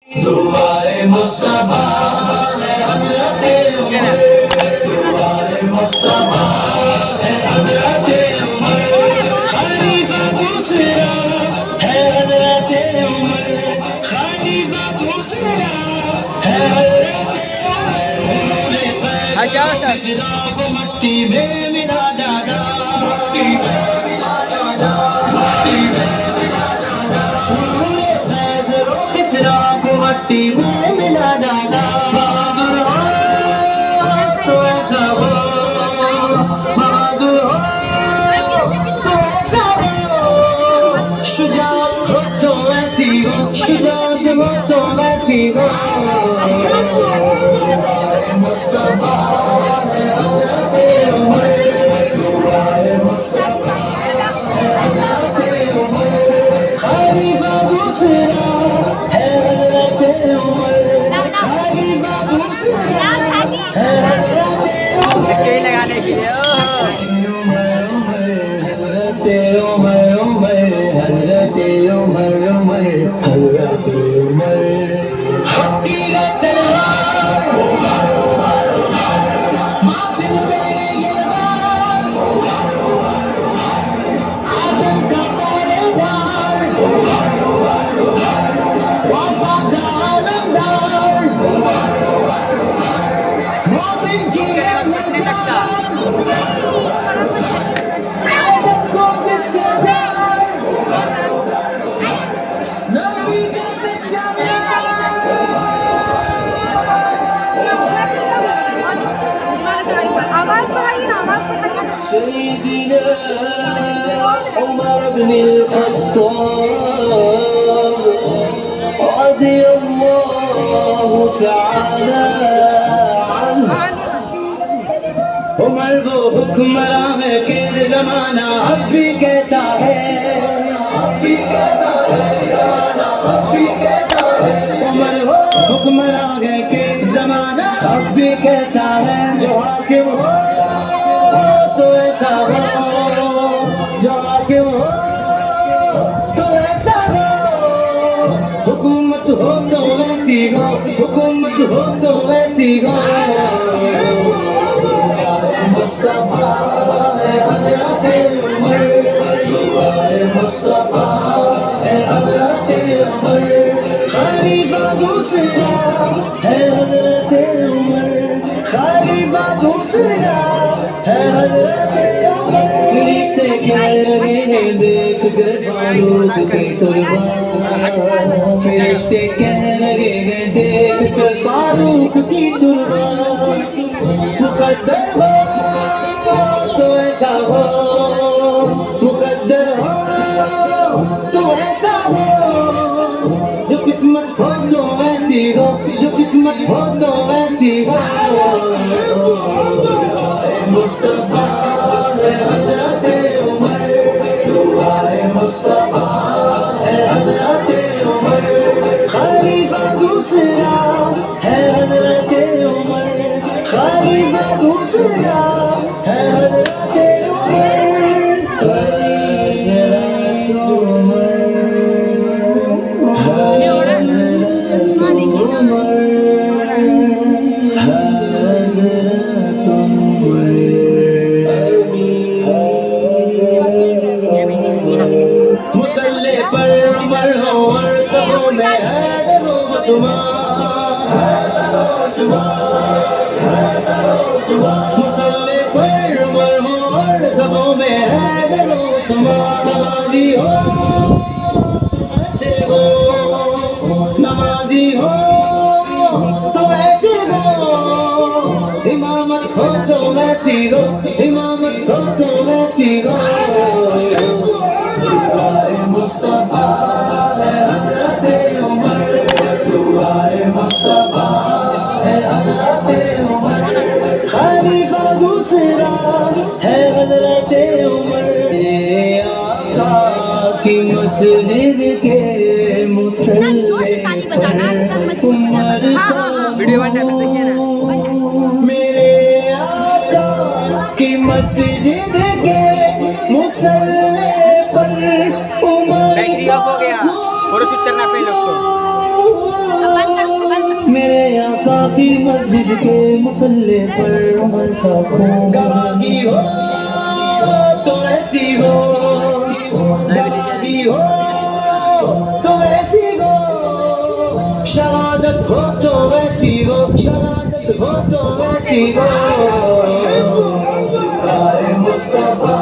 दुआए मुस्तफा है हज़रते उमर, दुआए मुस्तफा है हज़रते उमर, खलीफा दूसरा है हज़रते उमर, खलीफा दूसरा है हज़रते उमर। सिराफ मट्टी में मिला डाला, मट्टी में मिला डाला, मट्टी में मिला डाला, फैज़रों के सिराफ मट्टी में मिला डाला। बहादुर हो तो ऐसा हो, बहादुर हो तो ऐसा हो, शुजाअत हो तो ऐसी हो, शुजाअत हो तो ऐसी हो। मुस्तफा है हज़रते उमर, दुआए मुस्तफा है हज़रते उमर, खलीफा दूसरा है हज़रते उमर, खलीफा दूसरा है हज़रते उमर। स्टोरी लगाने के लिए हज़रते उमर उमर, हज़रते उमर उमर, हज़रते उमर। हट्टी का तलवार माथिल पे यलवार, आदम का पहरेदार, वफा का आलमदार, मोमिन की अलमदार, आदम को जिससे प्यार, नबी का सच्चा प्यार। आवाज बढ़ाइए ना, आवाज बढ़ाइए। सैयदना उमर बिन अल-खत्ताब रज़ियल्लाहु तआला अन्हु। उमर वो हुक्मरान है कि ज़माना अब भी कहता है, अब भी कहता है, ज़माना अब भी कहता है। उमर वो हुक्मरान है कि ज़माना अब भी कहता है, जो हाकिम हो तो ऐसा हो, जो हाकिम हो तो ऐसा हो, हुकूमत हो तो वैसी हो, हुकूमत हो तो वैसी हो। मुस्तफा है हज़रते उमर, दुआए मुस्तफा है हज़रते उमर, खलीफा दूसरा है हज़रते उमर, खलीफा दूसरा है हज़रते उमर। फरिश्ते कह रहे हैं देख कर फारूक की तुरबान, फरिश्ते कह रहे हैं देख कर फारूक की तुरबान। मुकद्दर हो तो ऐसा हो, मुकद्दर हो तो ऐसा हो, जो किस्मत हो तो वैसी हो, जो किस्मत हो तो वैसी हो। मुस्तफा है हज़रते उमर, दुआए मुस्तफा है हज़रते उमर, खलीफा दूसरा है हज़रते उमर, खलीफा दूसरा है हज़रते उमर। हज़रत उमर, हज़रत उमर, हज़रत उमर। मुसल्ले पर उमर हो और सबों में हैदर व उस्मान, मुसल्ले पर उमर हो और सबों में हैदर व उस्मान। नमाज़ी हो ऐसे हो, नमाज़ी हो तो ऐसे हो, इमामत हो तो वैसी हो, इमामत हो तो वैसी हो। मुस्तफा है हज़रते उमर, दुआए मुस्तफा है हज़रते उमर, खलीफा दूसरा है हज़रते उमर। ये आका की मस्जिद के मुसल्ले उमर का वीडियो बन जाता देखिए ना। मेरे आका की मस्जिद के मुसल्ले पर उमर फोटोशूट करना अपने लोग को। अब बंद कर उसको, बंद कर। मेरे आका की मस्जिद के मुसल्ले पर उमर का खून गवाही हो तो ऐसी हो, गवाही हो तो ऐसी हो, शहादत हो तो वैसी हो, शहादत हो तो वैसी हो। आए मुस्तफा